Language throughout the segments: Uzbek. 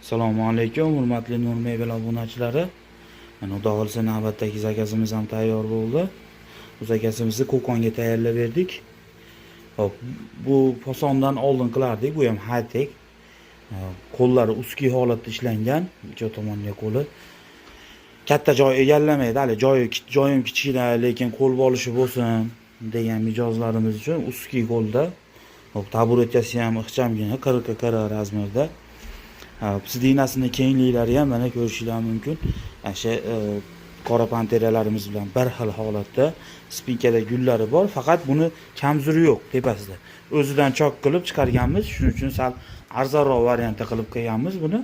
Assalomu alaykum, hurmatli Nur Mebel obunachilari. Mana xudo xolsa navbatdagi zakazimiz ham tayyor bo'ldi. Bu zakazimizni qo'qonga tayyorlab berdik. Hop, bu posondan oldin qilardik, bu ham high-tech. Qo'llari uski holatda ishlangan, ikki tomonga qo'li. Katta joy egallamaydi, hali joyim kichkina, lekin qo'l bolishi bo'lsin degan mijozlarimiz uchun uski qo'lda. Hop, taburetkasi ham ixchamgina 40 razmerda. Sidinasini kengliklari ham mana ko'rishingiz mumkin. O'sha qora panteralarimiz bilan bir xil holatda. Spinkada gullari bor, faqat buni kamzuri yo'q tepasida. O'zidan chok qilib chiqarganmiz, shuning uchun sal arzonroq variantda qilib qo'yganmiz buni.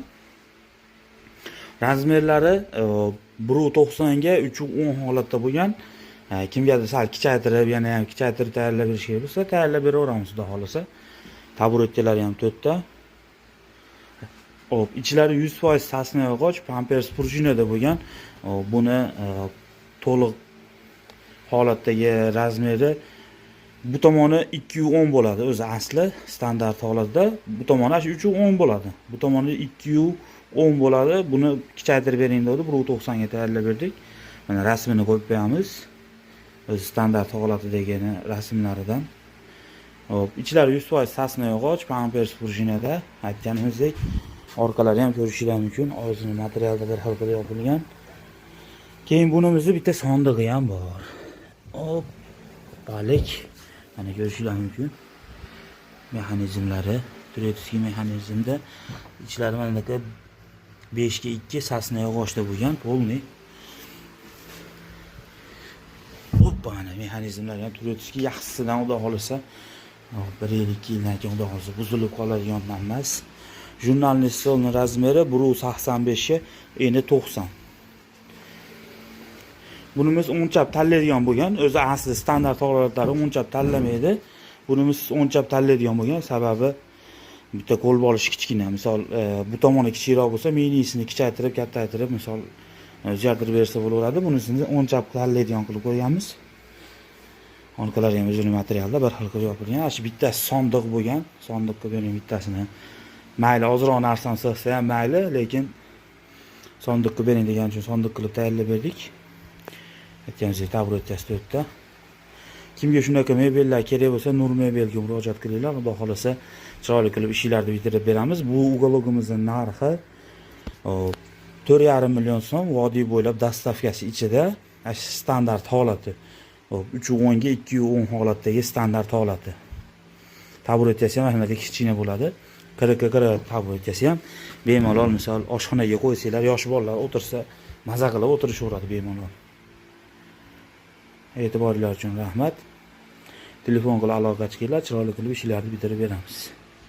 Razmerlari 1.90 ga 3.10 holatda bo'lgan. Kimgadir sal kichaytirib, yana ham kichaytirib tayyorlab berish kerak bo'lsa, tayyorlab beraveramiz xudo xolasa. Taburetkalari ham 4 ta. Hop, ichlari 100% sasna yog'och, pampers prujinada bo'lgan. Buni to'liq holatdagi razmeri bu tomoni 2.10 bo'ladi, o'zi asli standart holatda. Bu tomoni 3.10 bo'ladi. Bu tomoni 2.10 bo'ladi. Buni kichaytirib bering dedi, 1.90 ga tayyorlab berdik. Mana rasmini qo'yib qo'yamiz. O'zi standart holatidagi rasmlaridan. Hop, ichlari 100% sasna yog'och, pampers prujinada, aytganimizdek. Orqalari ham ko'rishingiz mumkin. O'zini materialda bir xil qilib yopilgan. Keyin bunimizni bitta sondig'i ham bor. Hop, balik. Mana ko'rishingiz mumkin. Mexanizmlari, turetskiy mexanizmda ichlari mana bu 5 ga 2 sasna yog'ochda bo'lgan, polni. Hoppa, mana mexanizmlar ham turetskiy yaxshisidan xudo xolasa 1-2 yildan keyin xudo xolasa buzilib qoladigan emas. Jurnalni stolni razmeri 1.85 ga eni 90. Bunimiz o'nchab tanlaydigan bo'lgan, o'zi asli standart holatlari o'nchab tanlamaydi. Bunimiz o'nchab tanlaydigan bo'lgan, sababi bitta qo'l bolishi kichkina. Misol, bu tomoni kichikroq bo'lsa, minisini kichaytirib, kattaytirib, misol o'zgartirib bersa bo'laveradi. Bunisini o'nchab tanlaydigan qilib qo'yganmiz. Orqalari ham o'zini materialda bir xil qilib yopilgan. Shu bitta sondiq bo'lgan, sondiqqa bering bittasini. Mayli ozroq narsani sig'sa ham mayli, lekin sondiqqa bering degan uchun sondiq qilib tayyorlab berdik. Aytganimizdek, taburetkasi 4 ta. Kimga shunaqa mebellar kerak bo'lsa, Nur Mebelga murojaat qilinglar. Xudo xolasa chiroyli qilib ishlarni bitirib beramiz. Bu uгологimizning narxi 4,5 million so'm, vodiy bo'ylab dastavkasi ichida, standart holati. 3.10 ga 2.10 holatdagi standart holati. Taburetkasi ham mana kichkina bo'ladi. 40 taburetkasi ham bemalol, misol oshxonaga qo'ysanglar, yosh bolalar o'tirsa, maza qilib o'tirishaveradi bemalol. E'tiboringiz uchun rahmat. Telefon qilib aloqa qilinglar, chiroyli qilib ishlarni bitirib beramiz.